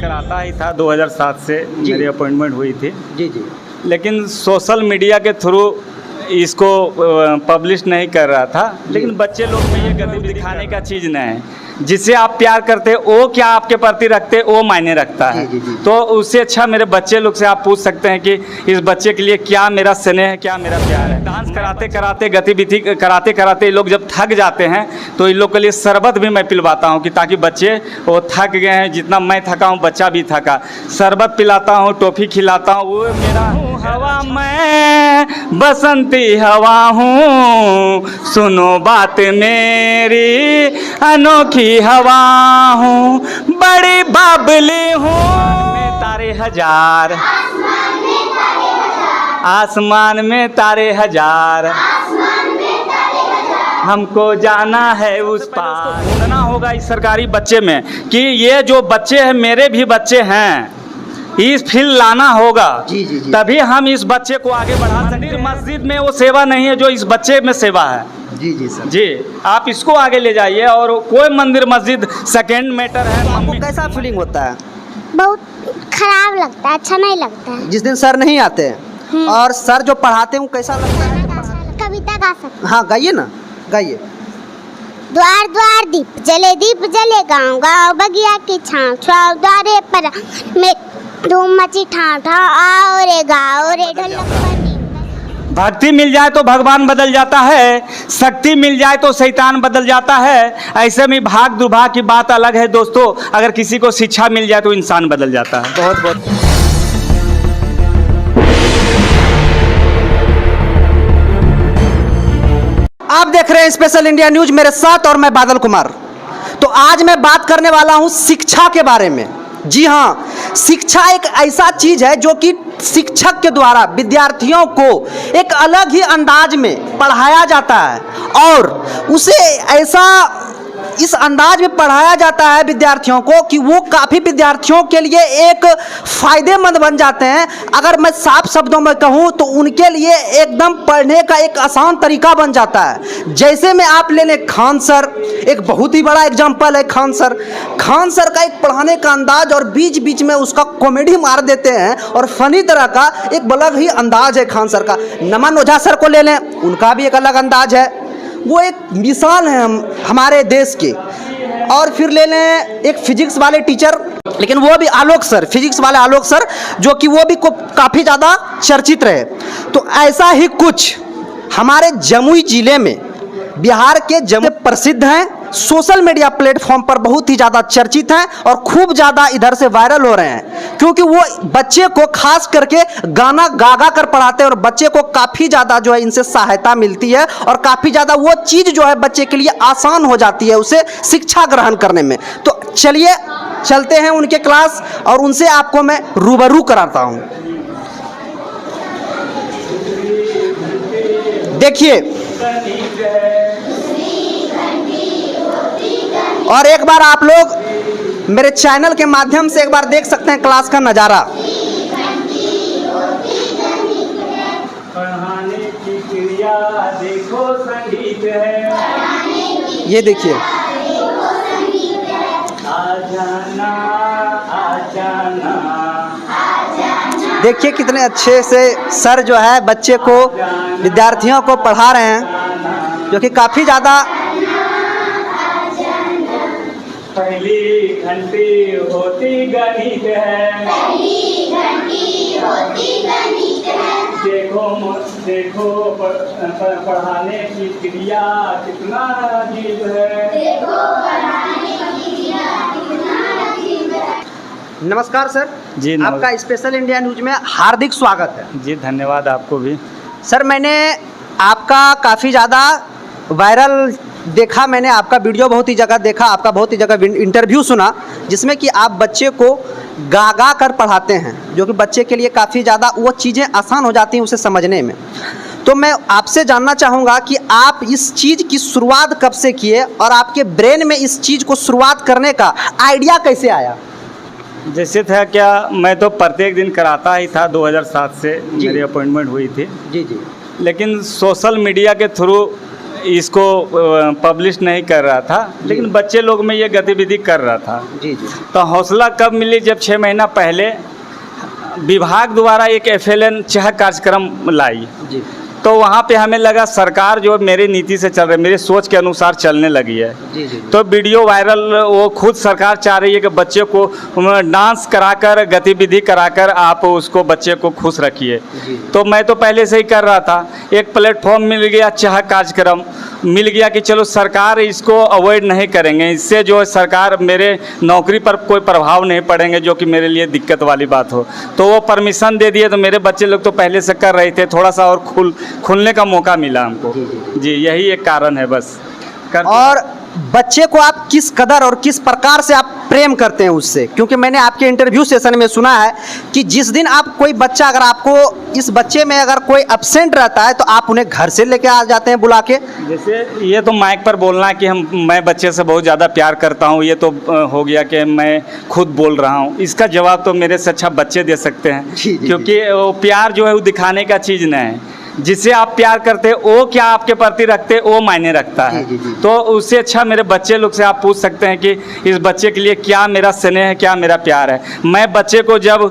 कराता ही था 2007 से मेरी अपॉइंटमेंट हुई थी जी जी। लेकिन सोशल मीडिया के थ्रू इसको पब्लिश नहीं कर रहा था। लेकिन बच्चे लोग में ये गतिविधि दिखाने का चीज़ नहीं है। जिससे आप प्यार करते वो क्या आपके प्रति रखते वो मायने रखता है। जी। तो उससे अच्छा मेरे बच्चे लोग से आप पूछ सकते हैं कि इस बच्चे के लिए क्या मेरा स्नेह है, क्या मेरा प्यार है। डांस कराते कराते गतिविधि कराते कराते लोग जब थक जाते हैं तो इन लोग के लिए शरबत भी मैं पिलवाता हूँ कि ताकि बच्चे वो थक गए हैं, जितना मैं थका हूँ बच्चा भी थका। शरबत पिलाता हूँ, टॉफ़ी खिलाता हूँ। वो मेरा हवा मैं बसंती हवा हूँ, सुनो बात मेरी अनोखी हवा हूँ, बड़ी बाबली हूँ। में तारे हजार, आसमान में तारे हजार, हमको जाना है उस पार। ढूंढना होगा इस सरकारी बच्चे में कि ये जो बच्चे हैं मेरे भी बच्चे हैं, इस फील्ड लाना होगा। जी। तभी हम इस बच्चे को आगे बढ़ा सकते। मस्जिद में वो सेवा नहीं है जो इस बच्चे में सेवा है। जी सर जी, आप इसको आगे ले जाइए। और कोई मंदिर मस्जिद सेकंड मैटर है। आपको कैसा फीलिंग होता है? बहुत खराब लगता है, अच्छा नहीं लगता है। जिस दिन सर नहीं आते हैं और सर जो पढ़ाते हैं वो कैसा लगता है? कविता गा सकते। हाँ गाइए ना, गाइए। द्वार द्वार दीप जले गाँव गाँव बगिया की छाँव छाँव द्वारे पर में धूम मची ठाव ठाव आओ रे गाओ रे ढोलक बनी। भक्ति मिल जाए तो भगवान बदल जाता है, शक्ति मिल जाए तो शैतान बदल जाता है। ऐसे में भाग दुर्भाग की बात अलग है दोस्तों। अगर किसी को शिक्षा मिल जाए तो इंसान बदल जाता है। बहुत बहुत आप देख रहे हैं स्पेशल इंडिया न्यूज, मेरे साथ और मैं बादल कुमार। तो आज मैं बात करने वाला हूं शिक्षा के बारे में। जी हाँ, शिक्षा एक ऐसा चीज है जो कि शिक्षक के द्वारा विद्यार्थियों को एक अलग ही अंदाज में पढ़ाया जाता है और उसे ऐसा इस अंदाज में पढ़ाया जाता है विद्यार्थियों को कि वो काफ़ी विद्यार्थियों के लिए एक फ़ायदेमंद बन जाते हैं। अगर मैं साफ शब्दों में कहूँ तो उनके लिए एकदम पढ़ने का एक आसान तरीका बन जाता है। जैसे में आप ले लें खान सर, एक बहुत ही बड़ा एग्जाम्पल है खान सर। खान सर का एक पढ़ाने का अंदाज और बीच बीच में उसका कॉमेडी मार देते हैं और फनी तरह का एक अलग ही अंदाज है खान सर का। नमन ओझा सर को ले लें, उनका भी एक अलग अंदाज है। वो एक मिसाल है हमारे देश के। और फिर ले लें एक फिजिक्स वाले टीचर, लेकिन वो भी आलोक सर, फिजिक्स वाले आलोक सर, जो कि वो भी काफ़ी ज़्यादा चर्चित रहे। तो ऐसा ही कुछ हमारे जमुई जिले में, बिहार के जमुई प्रसिद्ध हैं, सोशल मीडिया प्लेटफॉर्म पर बहुत ही ज़्यादा चर्चित हैं और खूब ज़्यादा इधर से वायरल हो रहे हैं क्योंकि वो बच्चे को खास करके गाना गा कर पढ़ाते हैं और बच्चे को काफ़ी ज़्यादा जो है इनसे सहायता मिलती है और काफ़ी ज़्यादा वो चीज़ जो है बच्चे के लिए आसान हो जाती है उसे शिक्षा ग्रहण करने में। तो चलिए चलते हैं उनके क्लास और उनसे आपको मैं रूबरू कराता हूँ। देखिए, और एक बार आप लोग मेरे चैनल के माध्यम से एक बार देख सकते हैं क्लास का नज़ारा। पढ़ाने की क्रिया देखो संगीत है। ये देखिए, देखिए कितने अच्छे से सर जो है बच्चे को, विद्यार्थियों को पढ़ा रहे हैं, जो कि काफ़ी ज़्यादा। पहली घंटी होती गणित है, देखो पढ़ाने की क्रिया कितना अजीब है। नमस्कार सर। जी आपका स्पेशल इंडिया न्यूज में हार्दिक स्वागत है। जी धन्यवाद आपको भी। सर, मैंने आपका काफ़ी ज़्यादा वायरल देखा, मैंने आपका वीडियो बहुत ही जगह देखा, आपका बहुत ही जगह इंटरव्यू सुना जिसमें कि आप बच्चे को गा कर पढ़ाते हैं, जो कि बच्चे के लिए काफ़ी ज़्यादा वो चीज़ें आसान हो जाती हैं उसे समझने में। तो मैं आपसे जानना चाहूँगा कि आप इस चीज़ की शुरुआत कब से किए और आपके ब्रेन में इस चीज़ को शुरुआत करने का आइडिया कैसे आया? जैसे था क्या, मैं तो प्रत्येक दिन कराता ही था। 2007 से मेरी अपॉइंटमेंट हुई थी। जी जी। लेकिन सोशल मीडिया के थ्रू इसको पब्लिश नहीं कर रहा था, लेकिन बच्चे लोग में ये गतिविधि कर रहा था। जी जी तो हौसला कब मिली, जब 6 महीना पहले विभाग द्वारा एक FLN चहक कार्यक्रम लाई, जी तो वहाँ पे हमें लगा सरकार जो मेरी नीति से चल रही है, मेरी सोच के अनुसार चलने लगी है। जी जी तो वीडियो वायरल, वो खुद सरकार चाह रही है कि बच्चे को डांस कराकर, गतिविधि कराकर आप उसको बच्चे को खुश रखिए। जी। तो मैं तो पहले से ही कर रहा था, एक प्लेटफॉर्म मिल गया, चहक कार्यक्रम मिल गया कि चलो सरकार इसको अवॉइड नहीं करेंगे, इससे जो है सरकार मेरे नौकरी पर कोई प्रभाव नहीं पड़ेंगे, जो कि मेरे लिए दिक्कत वाली बात हो। तो वो परमिशन दे दिए, तो मेरे बच्चे लोग तो पहले से कर रहे थे, थोड़ा सा और खुलने का मौका मिला हमको। जी, यही एक कारण है बस। और बच्चे को आप किस कदर और किस प्रकार से आप प्रेम करते हैं उससे, क्योंकि मैंने आपके इंटरव्यू सेशन में सुना है कि जिस दिन आप कोई बच्चा, अगर आपको इस बच्चे में अगर कोई एब्सेंट रहता है तो आप उन्हें घर से लेके आ जाते हैं बुला के। जैसे ये तो माइक पर बोलना है कि मैं बच्चे से बहुत ज़्यादा प्यार करता हूँ, ये तो हो गया कि मैं खुद बोल रहा हूँ। इसका जवाब तो मेरे से अच्छा बच्चे दे सकते हैं। जी, जी, क्योंकि वो प्यार जो है वो दिखाने का चीज़ नहीं है, जिससे आप प्यार करते हैं वो क्या आपके प्रति रखते हैं वो मायने रखता है। जी, जी, जी। तो उससे अच्छा मेरे बच्चे लोग से आप पूछ सकते हैं कि इस बच्चे के लिए क्या मेरा स्नेह है, क्या मेरा प्यार है। मैं बच्चे को जब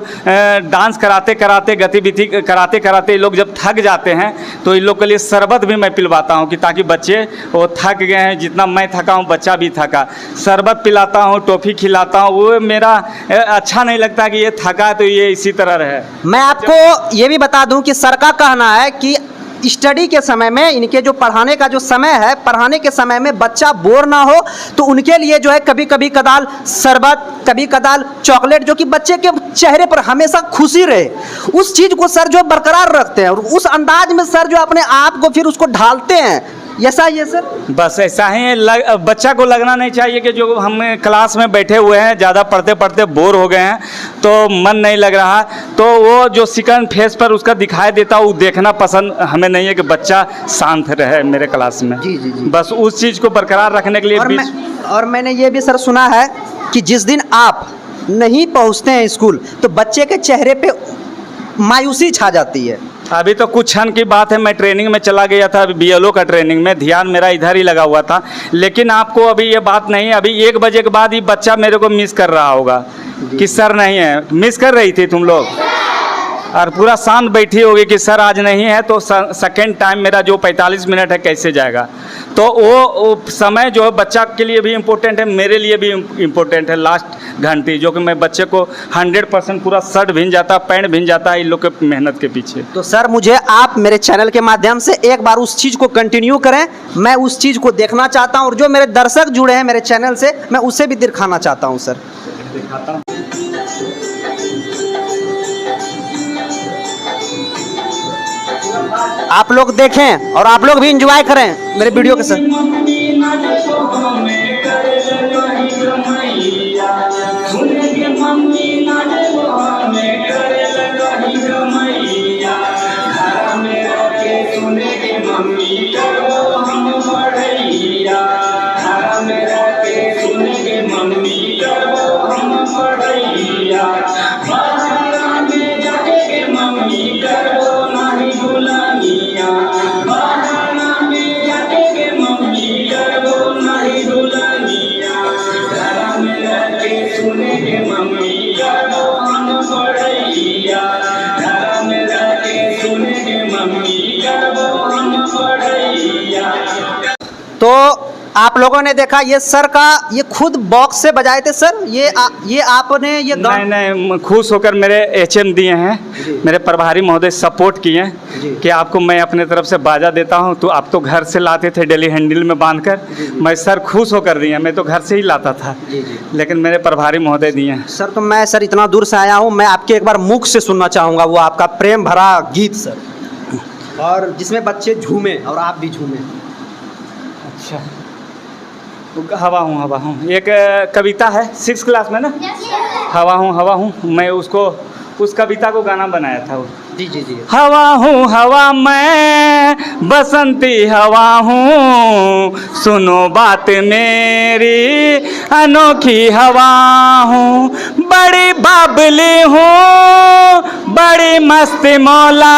डांस कराते कराते, गतिविधि कराते कराते ये लोग जब थक जाते हैं तो इन लोग के लिए शरबत भी मैं पिलवाता हूँ, कि ताकि बच्चे वो थक गए हैं, जितना मैं थका हूँ बच्चा भी थका। शरबत पिलाता हूँ, टॉफ़ी खिलाता हूँ, वो मेरा अच्छा नहीं लगता कि ये थका तो ये इसी तरह रहे। मैं आपको ये भी बता दूं कि सर का कहना है कि स्टडी के समय में, इनके जो पढ़ाने का जो समय है, पढ़ाने के समय में बच्चा बोर ना हो, तो उनके लिए जो है कभी कभी कदाल शरबत, कभी कदाल चॉकलेट, जो कि बच्चे के चेहरे पर हमेशा खुशी रहे, उस चीज़ को सर जो बरकरार रखते हैं, और उस अंदाज में सर जो अपने आप को फिर उसको ढालते हैं। ऐसा ही है सर? बस ऐसा ही है। बच्चा को लगना नहीं चाहिए कि जो हम क्लास में बैठे हुए हैं, ज़्यादा पढ़ते पढ़ते बोर हो गए हैं तो मन नहीं लग रहा, तो वो जो सेकंड फेस पर उसका दिखाई देता वो देखना पसंद हमें नहीं है, कि बच्चा शांत रहे मेरे क्लास में। जी जी जी। बस उस चीज़ को बरकरार रखने के लिए और मैंने ये भी सर सुना है कि जिस दिन आप नहीं पहुंचते हैं स्कूल तो बच्चे के चेहरे पे मायूसी छा जाती है। अभी तो कुछ क्षण की बात है, मैं ट्रेनिंग में चला गया था, अभी BLO का ट्रेनिंग में, ध्यान मेरा इधर ही लगा हुआ था, लेकिन आपको अभी ये बात नहीं, अभी 1 बजे के बाद ही बच्चा मेरे को मिस कर रहा होगा कि सर नहीं है। मिस कर रही थी तुम लोग, और पूरा शांत बैठी होगी कि सर आज नहीं है, तो सेकेंड टाइम मेरा जो 45 मिनट है कैसे जाएगा। तो वो समय जो है बच्चा के लिए भी इम्पोर्टेंट है, मेरे लिए भी इम्पोर्टेंट है। लास्ट घंटी जो कि मैं बच्चे को 100% पूरा शर्ट भिन जाता, पैंट भिन जाता है इन लोग के मेहनत के पीछे। तो सर मुझे आप मेरे चैनल के माध्यम से एक बार उस चीज़ को कंटिन्यू करें, मैं उस चीज़ को देखना चाहता हूँ, और जो मेरे दर्शक जुड़े हैं मेरे चैनल से, मैं उसे भी दिखाना चाहता हूँ सर। दिखाता हूँ। आप लोग देखें और आप लोग भी एंजॉय करें मेरे वीडियो के साथ। तो आप लोगों ने देखा ये सर का, ये खुद बॉक्स से बजाए थे सर, ये आपने ये नहीं, खुश होकर मेरे HM दिए हैं, मेरे प्रभारी महोदय सपोर्ट किए हैं कि आपको मैं अपने तरफ से बाजा देता हूं, तो आप तो घर से लाते थे डेली हैंडल में बांधकर, मैं सर खुश होकर दिए, मैं तो घर से ही लाता था, लेकिन मेरे प्रभारी महोदय दिए हैं। सर तो मैं सर इतना दूर से आया हूँ, मैं आपके एक बार मुख से सुनना चाहूँगा वो आपका प्रेम भरा गीत सर, और जिसमें बच्चे झूमे और आप भी झूमे। अच्छा, हवा हूँ एक कविता है 6th क्लास में ना, हवा हूँ, मैं उसको उस कविता को गाना बनाया था वो। जी जी जी। हवा हूँ हवा मैं, बसंती हवा हूँ, सुनो बात मेरी, अनोखी हवा हूँ, बड़ी बाबली हूँ, बड़ी मस्ती मौला,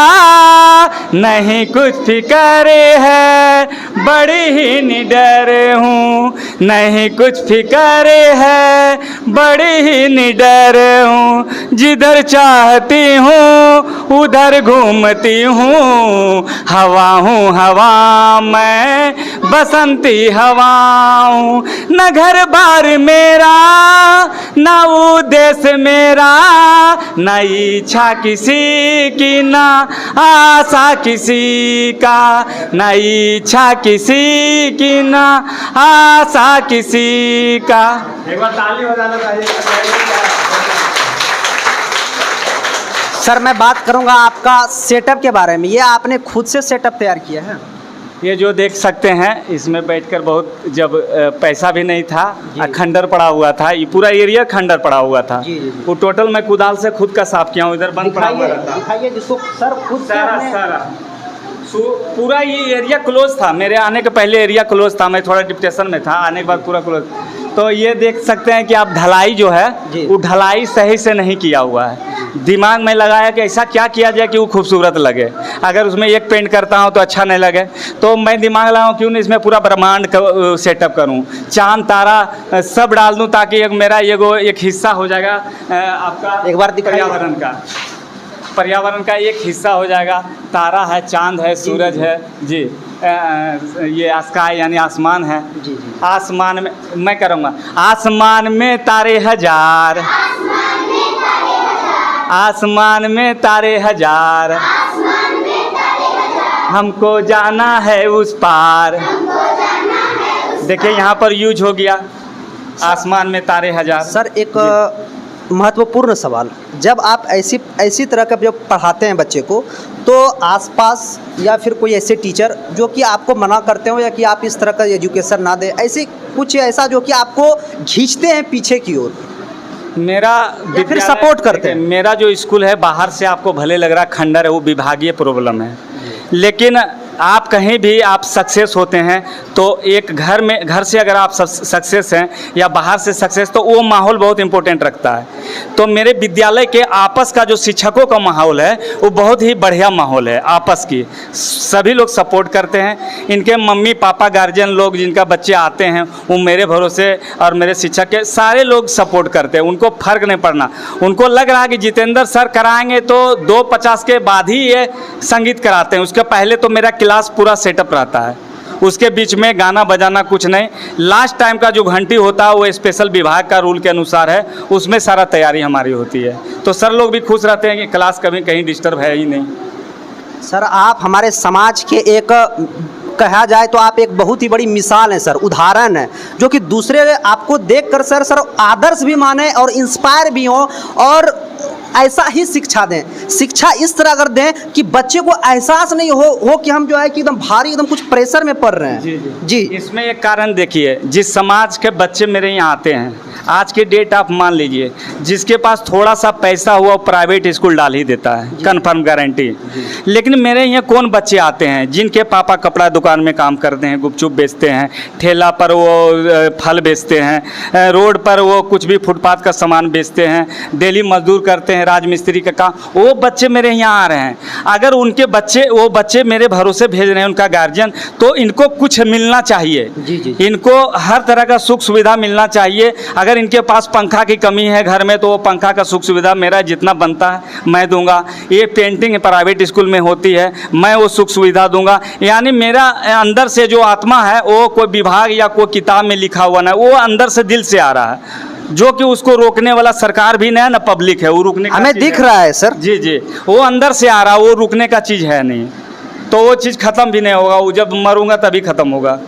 नहीं कुछ फिक्र है, बड़ी ही निडर हूँ, नहीं कुछ फिक्र है, बड़ी ही निडर हूँ, जिधर चाहती हूँ उधर घूमती हूँ, हवा हूँ हवा मैं, बसंती हवा हूँ, न घर बार मेरा, न उद्देश्य मेरा, न इच्छा किसी की, न आशा किसी का, न इच्छा किसी की, न आशा किसी का। एक बार ताली बजाना चाहिए। सर मैं बात करूंगा आपका सेटअप के बारे में। ये आपने खुद से सेटअप तैयार किया है? ये जो देख सकते हैं इसमें बैठकर बहुत जब पैसा भी नहीं था, खंडर पड़ा हुआ था, ये पूरा एरिया खंडर पड़ा हुआ था। जी। वो टोटल मैं कुदाल से खुद का साफ किया हूँ, इधर बंद पड़ा हुआ था। दिखाइए जिसको सर खुद से सारा पूरा ये एरिया क्लोज था। मेरे आने के पहले एरिया क्लोज था, मैं थोड़ा डिप्रेशन में था, आने के बाद पूरा क्लोज। तो ये देख सकते हैं कि आप ढलाई जो है वो ढलाई सही से नहीं किया हुआ है। दिमाग में लगाया कि ऐसा क्या किया जाए कि वो खूबसूरत लगे, अगर उसमें एक पेंट करता हूँ तो अच्छा नहीं लगे, तो मैं दिमाग लगाऊँ क्यों नहीं इसमें पूरा ब्रह्मांड सेटअप करूँ, चांद तारा सब डाल दूँ, ताकि एक मेरा एक हिस्सा हो जाएगा आपका एक बार पर्यावरण का एक हिस्सा हो जाएगा। तारा है, चांद है, सूरज है जी, ये स्काई यानी आसमान है जी। आसमान में मैं करूँगा, आसमान में तारे हजार, आसमान में तारे हजार, हमको जाना है उस पार। देखिए यहाँ पर यूज हो गया आसमान में तारे हजार। सर एक महत्वपूर्ण सवाल, जब आप ऐसी तरह का जब पढ़ाते हैं बच्चे को, तो आसपास या फिर कोई ऐसे टीचर जो कि आपको मना करते हो या कि आप इस तरह का एजुकेशन ना दें, ऐसे कुछ ऐसा जो कि आपको खींचते हैं पीछे की ओर, मेरा या फिर सपोर्ट करते हैं? मेरा जो स्कूल है बाहर से आपको भले लग रहा खंडर है, वो विभागीय प्रॉब्लम है, लेकिन आप कहीं भी आप सक्सेस होते हैं तो एक घर से अगर आप सक्सेस हैं या बाहर से सक्सेस, तो वो माहौल बहुत इंपॉर्टेंट रखता है। तो मेरे विद्यालय के आपस का जो शिक्षकों का माहौल है वो बहुत ही बढ़िया माहौल है, आपस की सभी लोग सपोर्ट करते हैं। इनके मम्मी पापा गार्जियन लोग जिनका बच्चे आते हैं वो मेरे भरोसे और मेरे शिक्षक के सारे लोग सपोर्ट करते हैं, उनको फ़र्क नहीं पड़ना। उनको लग रहा है कि जितेंद्र सर कराएंगे तो 2:50 के बाद ही ये संगीत कराते हैं, उसके पहले तो मेरा क्लास पूरा सेटअप रहता है, उसके बीच में गाना बजाना कुछ नहीं। लास्ट टाइम का जो घंटी होता है वो स्पेशल विभाग का रूल के अनुसार है, उसमें सारा तैयारी हमारी होती है। तो सर लोग भी खुश रहते हैं कि क्लास कभी कहीं डिस्टर्ब है ही नहीं। सर आप हमारे समाज के एक कहा जाए तो आप एक बहुत ही बड़ी मिसाल हैं सर, उदाहरण है, जो कि दूसरे आपको देखकर सर आदर्श भी माने और इंस्पायर भी हो और ऐसा ही शिक्षा दें। शिक्षा इस तरह अगर दें कि बच्चे को एहसास नहीं हो कि हम जो है कि एकदम भारी एकदम कुछ प्रेशर में पड़ रहे हैं। जी इसमें एक कारण देखिए, जिस समाज के बच्चे मेरे यहाँ आते हैं आज की डेट आप मान लीजिए, जिसके पास थोड़ा सा पैसा हुआ वो प्राइवेट स्कूल डाल ही देता है, कन्फर्म गारंटी। लेकिन मेरे यहाँ कौन बच्चे आते हैं जिनके पापा कपड़ा दुकान में काम करते हैं, गुपचुप बेचते हैं, ठेला पर वो फल बेचते हैं, रोड पर वो कुछ भी फुटपाथ का सामान बेचते हैं, डेली मजदूर करते हैं, राजमिस्त्री का काम, वो बच्चे मेरे यहाँ आ रहे हैं। अगर उनके बच्चे वो बच्चे मेरे भरोसे भेज रहे हैं, उनका गार्जियन, तो इनको कुछ मिलना चाहिए। जी। इनको हर तरह का सुख सुविधा मिलना चाहिए। अगर इनके पास पंखा की कमी है घर में तो वो पंखा का सुख सुविधा मेरा जितना बनता है मैं दूंगा। ये पेंटिंग प्राइवेट स्कूल में होती है, मैं वो सुख सुविधा दूंगा। यानी मेरा अंदर से जो आत्मा है वो कोई विभाग या कोई किताब में लिखा हुआ नहीं, वो अंदर से दिल से आ रहा है, जो कि उसको रोकने वाला सरकार भी नहीं है ना पब्लिक है, वो रुकने का हमें दिख रहा है सर। जी वो अंदर से आ रहा है, वो रुकने का चीज़ है नहीं, तो वो चीज़ ख़त्म भी नहीं होगा, वो जब मरूंगा तभी ख़त्म होगा,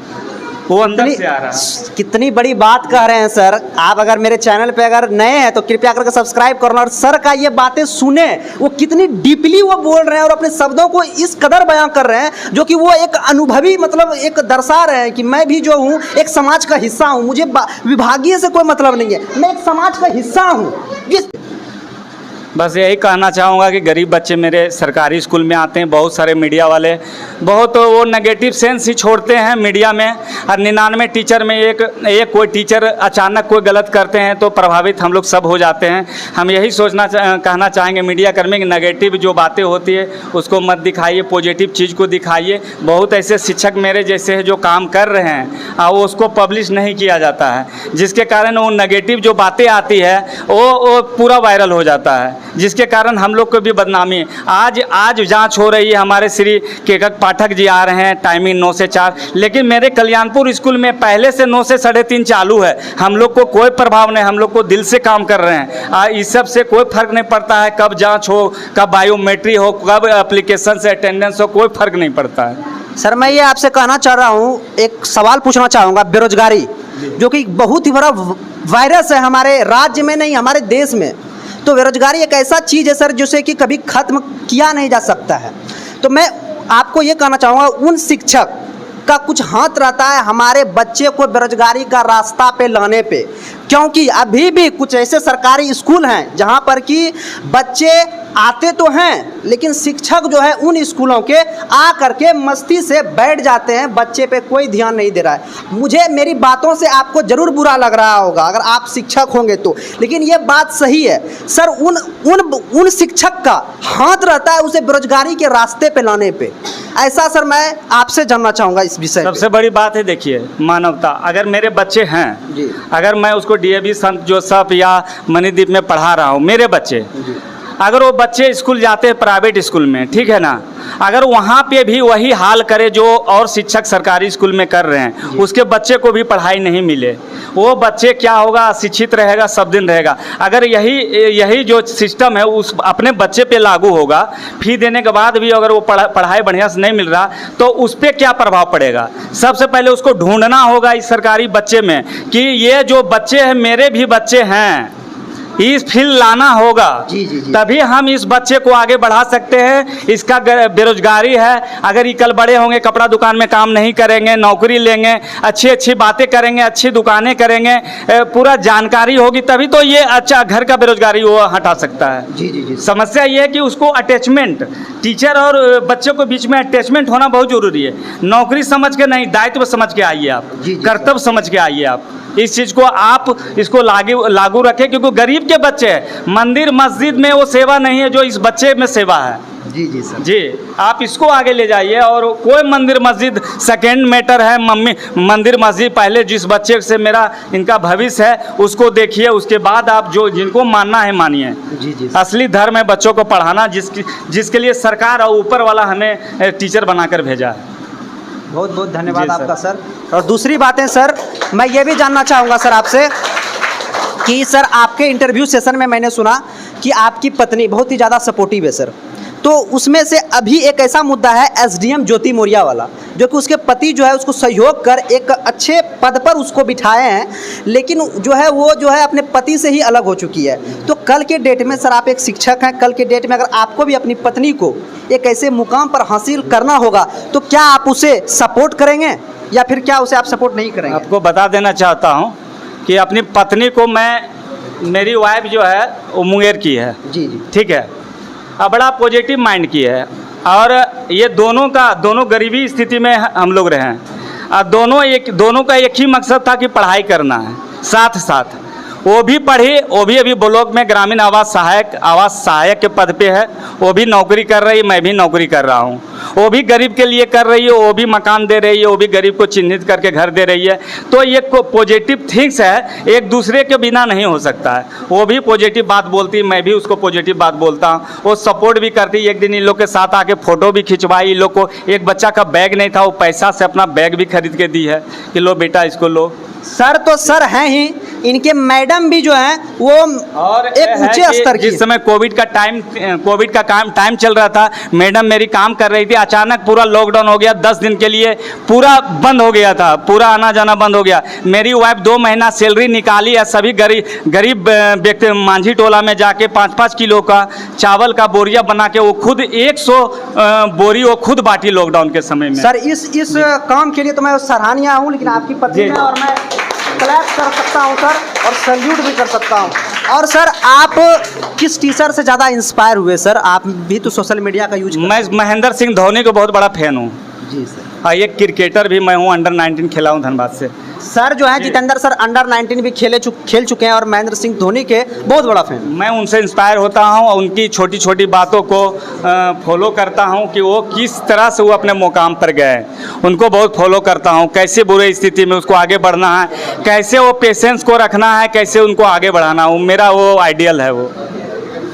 वो अंदर से आ रहा है। कितनी बड़ी बात कह रहे हैं सर आप। अगर मेरे चैनल पे अगर नए हैं तो कृपया करके सब्सक्राइब करना और सर का ये बातें सुने, वो कितनी डीपली वो बोल रहे हैं और अपने शब्दों को इस कदर बयां कर रहे हैं जो कि वो एक अनुभवी मतलब एक दर्शा रहे हैं कि मैं भी जो हूँ एक समाज का हिस्सा हूँ, मुझे विभागीय से कोई मतलब नहीं है, मैं एक समाज का हिस्सा हूँ। बस यही कहना चाहूँगा कि गरीब बच्चे मेरे सरकारी स्कूल में आते हैं, बहुत सारे मीडिया वाले बहुत वो नेगेटिव सेंस ही छोड़ते हैं मीडिया में, और 99 टीचर में एक कोई टीचर अचानक कोई गलत करते हैं तो प्रभावित हम लोग सब हो जाते हैं। हम यही कहना चाहेंगे मीडिया कर्मी कि नेगेटिव जो बातें होती है उसको मत दिखाइए, पॉजिटिव चीज़ को दिखाइए। बहुत ऐसे शिक्षक मेरे जैसे हैं जो काम कर रहे हैं और उसको पब्लिश नहीं किया जाता है, जिसके कारण वो नेगेटिव जो बातें आती है वो पूरा वायरल हो जाता है, जिसके कारण हम लोग को भी बदनामी। आज जांच हो रही है, हमारे श्री केकक पाठक जी आ रहे हैं, टाइमिंग 9 से 4, लेकिन मेरे कल्याणपुर स्कूल में पहले से 9 से 3:30 चालू है। हम लोग को कोई प्रभाव नहीं, हम लोग को दिल से काम कर रहे हैं। इस सब से कोई फर्क नहीं पड़ता है, कब जांच हो, कब बायोमेट्री हो, कब एप्लीकेशन से अटेंडेंस हो, कोई फर्क नहीं पड़ता है। सर मैं ये आपसे कहना चाह रहा हूँ, एक सवाल पूछना चाहूँगा। बेरोजगारी जो कि बहुत ही बड़ा वायरस है हमारे राज्य में, नहीं हमारे देश में, तो बेरोजगारी एक ऐसा चीज़ है सर जिसे कि कभी ख़त्म किया नहीं जा सकता है। तो मैं आपको ये कहना चाहूँगा, उन शिक्षक का कुछ हाथ रहता है हमारे बच्चे को बेरोजगारी का रास्ता पे लाने पे, क्योंकि अभी भी कुछ ऐसे सरकारी स्कूल हैं जहाँ पर कि बच्चे आते तो हैं लेकिन शिक्षक जो है उन स्कूलों के आ करके मस्ती से बैठ जाते हैं, बच्चे पे कोई ध्यान नहीं दे रहा है। मुझे मेरी बातों से आपको ज़रूर बुरा लग रहा होगा अगर आप शिक्षक होंगे तो, लेकिन ये बात सही है सर। उन शिक्षक का हाथ रहता है उसे बेरोजगारी के रास्ते पे लाने पे। ऐसा सर मैं आपसे जानना चाहूँगा इस विषय। सबसे बड़ी बात है, देखिए मानवता। अगर मेरे बच्चे हैं जी, अगर मैं उसको DAV संत जोसेफ या मणिदीप में पढ़ा रहा हूँ, मेरे बच्चे अगर वो बच्चे स्कूल जाते हैं प्राइवेट स्कूल में, ठीक है ना, अगर वहाँ पे भी वही हाल करे जो और शिक्षक सरकारी स्कूल में कर रहे हैं, उसके बच्चे को भी पढ़ाई नहीं मिले, वो बच्चे क्या होगा, शिक्षित रहेगा, सब दिन रहेगा। अगर यही जो सिस्टम है उस अपने बच्चे पे लागू होगा, फी देने के बाद भी अगर वो पढ़ाई बढ़िया से नहीं मिल रहा तो उस पर क्या प्रभाव पड़ेगा। सबसे पहले उसको ढूंढना होगा इस सरकारी बच्चे में कि ये जो बच्चे हैं मेरे भी बच्चे हैं, इस फील लाना होगा। जी, जी, जी। तभी हम इस बच्चे को आगे बढ़ा सकते हैं। इसका बेरोजगारी है, अगर ये कल बड़े होंगे, कपड़ा दुकान में काम नहीं करेंगे, नौकरी लेंगे, अच्छी बातें करेंगे, अच्छी दुकानें करेंगे, पूरा जानकारी होगी, तभी तो ये अच्छा घर का बेरोजगारी वो हटा सकता है। जी जी जी। समस्या ये है कि उसको अटैचमेंट, टीचर और बच्चों के बीच में अटैचमेंट होना बहुत जरूरी है। नौकरी समझ के नहीं, दायित्व समझ के आइए आप, कर्तव्य समझ के आइए आप। इस चीज़ को आप इसको लागू रखें, क्योंकि गरीब के बच्चे हैं। मंदिर मस्जिद में वो सेवा नहीं है जो इस बच्चे में सेवा है। जी जी सर जी, आप इसको आगे ले जाइए। और कोई मंदिर मस्जिद सेकंड मैटर है, मंदिर मस्जिद पहले जिस बच्चे से मेरा इनका भविष्य है उसको देखिए, उसके बाद आप जो जिनको मानना है मानिए। जी जी। असली धर्म है बच्चों को पढ़ाना, जिसके लिए सरकार और ऊपर वाला हमें टीचर बनाकर भेजा है। बहुत बहुत धन्यवाद आपका सर। और दूसरी बातें सर, मैं ये भी जानना चाहूँगा सर आपसे कि सर आपके इंटरव्यू सेशन में मैंने सुना कि आपकी पत्नी बहुत ही ज़्यादा सपोर्टिव है सर, तो उसमें से अभी एक ऐसा मुद्दा है SDM ज्योति मौर्या वाला, जो कि उसके पति जो है उसको सहयोग कर एक अच्छे पद पर उसको बिठाए हैं, लेकिन जो है वो जो है अपने पति से ही अलग हो चुकी है। तो कल के डेट में सर आप एक शिक्षक हैं, कल के डेट में अगर आपको भी अपनी पत्नी को एक ऐसे मुकाम पर हासिल करना होगा तो क्या आप उसे सपोर्ट करेंगे या फिर क्या उसे आप सपोर्ट नहीं करेंगे? आपको बता देना चाहता हूँ कि अपनी पत्नी को मेरी वाइफ जो है वो मुंगेर की है। जी जी, ठीक है, अब बड़ा पॉजिटिव माइंड की है। और ये दोनों गरीबी स्थिति में हम लोग रहे हैं, और दोनों का एक ही मकसद था कि पढ़ाई करना है। साथ साथ वो भी पढ़ी, वो भी अभी ब्लॉक में ग्रामीण आवास सहायक के पद पे है, वो भी नौकरी कर रही है, मैं भी नौकरी कर रहा हूँ। वो भी गरीब के लिए कर रही है, वो भी मकान दे रही है, वो भी गरीब को चिन्हित करके घर दे रही है। तो ये पॉजिटिव थिंग्स है, एक दूसरे के बिना नहीं हो सकता है। वो भी पॉजिटिव बात बोलती है, मैं भी उसको पॉजिटिव बात बोलता हूँ। वो सपोर्ट भी करती है। एक दिन इन लोग के साथ आके फ़ोटो भी खिंचवाई। इन लोग को एक बच्चा का बैग नहीं था, वो पैसा से अपना बैग भी खरीद के दी है कि लो बेटा इसको लो। सर तो सर हैं ही, इनके मैडम भी जो हैं वो और एक ऊंचे स्तर की। जिस समय कोविड का टाइम चल रहा था, मैडम मेरी काम कर रही थी, अचानक पूरा लॉकडाउन हो गया, 10 दिन के लिए पूरा बंद हो गया था, पूरा आना जाना बंद हो गया। मेरी वाइफ 2 महीना सैलरी निकाली है, सभी गरीब व्यक्ति मांझी टोला में जाके 5-5 किलो का चावल का बोरिया बना के वो खुद 100 बोरी वो खुद बांटी लॉकडाउन के समय में। सर इस काम के लिए तो मैं सराहनीय हूँ, लेकिन आपकी पत्नी है और मैं क्लैप कर सकता हूँ सर और सैल्यूट भी कर सकता हूँ। और सर आप किस टीचर से ज़्यादा इंस्पायर हुए सर? आप भी तो सोशल मीडिया का यूज मैं महेंद्र सिंह धोनी को बहुत बड़ा फैन हूँ। जी सर। हाँ, एक क्रिकेटर भी मैं हूँ, अंडर 19 खेला हूँ धनबाद से। सर जो है जितेंद्र सर अंडर 19 भी खेल चुके हैं और महेंद्र सिंह धोनी के बहुत बड़ा फैन। मैं उनसे इंस्पायर होता हूँ और उनकी छोटी छोटी बातों को फॉलो करता हूँ कि वो किस तरह से वो अपने मुकाम पर गए। उनको बहुत फॉलो करता हूँ, कैसे बुरे स्थिति में उसको आगे बढ़ना है, कैसे वो पेशेंस को रखना है, कैसे उनको आगे बढ़ाना है। मेरा वो आइडियल है वो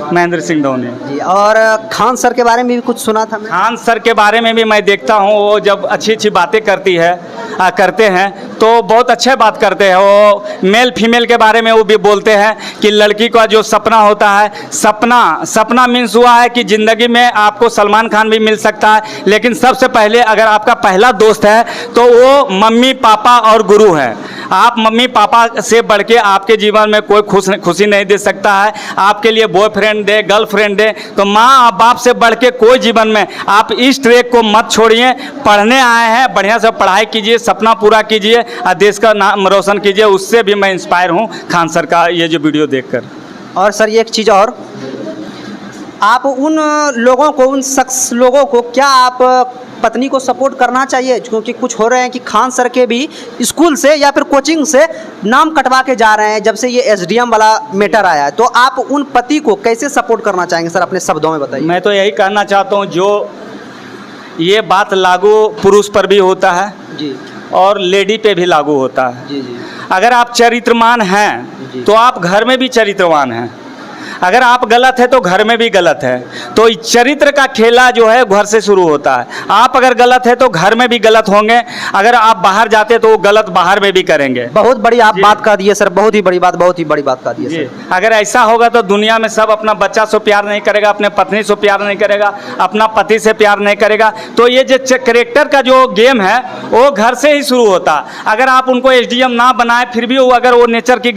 महेंद्र सिंह धोनी जी। और खान सर के बारे में भी कुछ सुना था मैं। खान सर के बारे में भी मैं देखता हूँ, वो जब अच्छी अच्छी बातें करते हैं तो बहुत अच्छे बात करते हैं। वो मेल फीमेल के बारे में वो भी बोलते हैं कि लड़की का जो सपना होता है, सपना मीन्स हुआ है कि ज़िंदगी में आपको सलमान खान भी मिल सकता है, लेकिन सबसे पहले अगर आपका पहला दोस्त है तो वो मम्मी पापा और गुरु है। आप मम्मी पापा से बढ़ के आपके जीवन में कोई खुशी नहीं दे सकता है। आपके लिए बॉयफ्रेंड दे, गर्लफ्रेंड दे, तो माँ और बाप से बढ़ के कोई जीवन में आप इस ट्रैक को मत छोड़िए। पढ़ने आए हैं, बढ़िया से पढ़ाई कीजिए, सपना पूरा कीजिए और देश का नाम रोशन कीजिए। उससे भी मैं इंस्पायर हूँ खान सर का ये जो वीडियो देखकर। और सर एक चीज़ और, आप उन लोगों को, उन शख्स लोगों को क्या आप पत्नी को सपोर्ट करना चाहिए? क्योंकि कुछ हो रहे हैं कि खान सर के भी स्कूल से या फिर कोचिंग से नाम कटवा के जा रहे हैं जब से ये एसडीएम वाला मैटर आया है। तो आप उन पति को कैसे सपोर्ट करना चाहेंगे सर, अपने शब्दों में बताइए। मैं तो यही कहना चाहता हूँ, जो ये बात लागू पुरुष पर भी होता है जी और लेडी पे भी लागू होता है। जी जी अगर आप चरित्रवान हैं तो आप घर में भी चरित्रवान हैं, अगर आप गलत है तो घर में भी गलत है। तो चरित्र का खेला जो है घर से शुरू होता है। आप अगर गलत है तो घर में भी गलत होंगे, अगर आप बाहर जाते तो वो गलत बाहर में भी करेंगे। बहुत बड़ी आप बात कह दिए सर, बहुत ही बड़ी बात कह दिए सर। अगर ऐसा होगा तो दुनिया में सब अपना बच्चा से प्यार नहीं करेगा, अपने पत्नी से प्यार नहीं करेगा, अपना पति से प्यार नहीं करेगा। तो ये जो कैरेक्टर का जो गेम है वो घर से ही शुरू होता है। अगर आप उनको एसडीएम ना बनाए फिर भी अगर वो नेचर की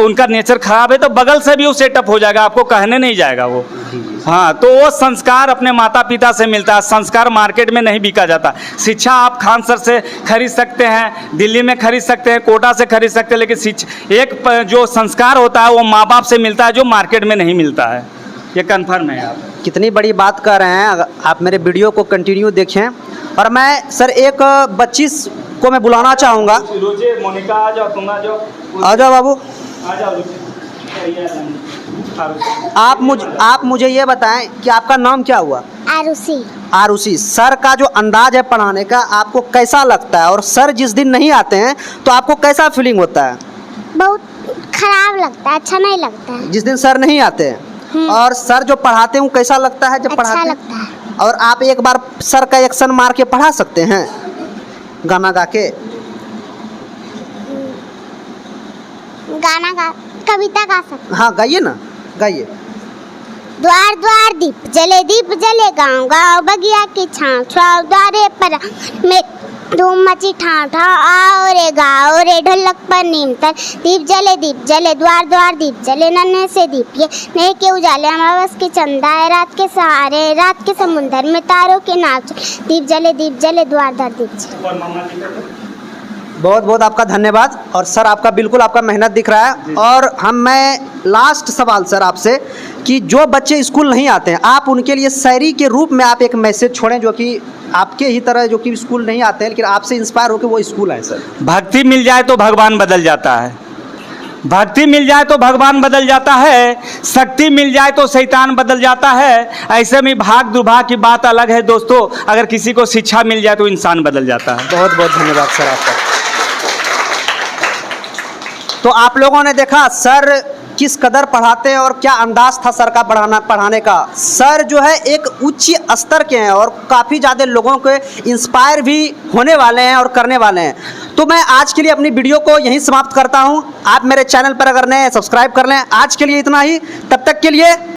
उनका नेचर खराब है तो बगल से भी वो सेटअप हो जाएगा, आपको कहने नहीं जाएगा वो। हाँ, तो वो संस्कार अपने माता पिता से मिलता है। संस्कार मार्केट में नहीं बिका जाता। शिक्षा आप खान सर से खरीद सकते हैं, दिल्ली में खरीद सकते हैं, कोटा से खरीद सकते हैं, लेकिन एक जो संस्कार होता है वो माँ बाप से मिलता है, जो मार्केट में नहीं मिलता है। ये कन्फर्म है। आप कितनी बड़ी बात कर रहे हैं। आप मेरे वीडियो को कंटिन्यू देखें। और मैं सर एक बच्ची को मैं बुलाना चाहूँगा। मोनिका आ जाओ, तुम आ जाओ, आ जाओ बाबू। आ जाओ। आप मुझे ये बताएं कि आपका नाम क्या हुआ? आरुषि। आरुषि। सर का जो अंदाज है पढ़ाने का आपको कैसा लगता है? और सर जिस दिन नहीं आते हैं तो आपको कैसा फीलिंग होता है? बहुत खराब लगता है, अच्छा नहीं लगता है। जिस दिन सर नहीं आते हैं। और सर जो पढ़ाते हैं कैसा लगता है जब पढ़ाते हैं? लगता है। और आप एक बार सर का एक्शन मार के पढ़ा सकते हैं गाना गा के? कविता गा सकते। हाँ गाइए ना, गाइए। द्वार द्वार दीप जले, गाँव गाँव बगिया की छाँव छाँव, द्वारे पर में धूम मची ठाव ठाव, आओ रे गाओ रे ढोलक पर नीम तर, दीप जले द्वार द्वार दीप जले, नन्हे से दीप ये नहीं के उजाले, अमावस के चंदा है रात के सहारे, रात के समुंदर में तारों के नाव, दीप जले द्वार द्वार दीप जले। बहुत बहुत आपका धन्यवाद। और सर आपका बिल्कुल आपका मेहनत दिख रहा है। और मैं लास्ट सवाल सर आपसे कि जो बच्चे स्कूल नहीं आते हैं आप उनके लिए शायरी के रूप में आप एक मैसेज छोड़ें, जो कि आपके ही तरह जो कि स्कूल नहीं आते हैं लेकिन आपसे इंस्पायर होकर वो स्कूल आए। सर भक्ति मिल जाए तो भगवान बदल जाता है, भक्ति मिल जाए तो भगवान बदल जाता है, शक्ति मिल जाए तो शैतान बदल जाता है। ऐसे में भाग दुर्भाग की बात अलग है दोस्तों, अगर किसी को शिक्षा मिल जाए तो इंसान बदल जाता है। बहुत बहुत धन्यवाद सर आपका। तो आप लोगों ने देखा सर किस कदर पढ़ाते हैं और क्या अंदाज था सर का पढ़ाने का। सर जो है एक उच्च स्तर के हैं और काफ़ी ज़्यादा लोगों के इंस्पायर भी होने वाले हैं और करने वाले हैं। तो मैं आज के लिए अपनी वीडियो को यहीं समाप्त करता हूं। आप मेरे चैनल पर अगर नए सब्सक्राइब कर लें। आज के लिए इतना ही, तब तक के लिए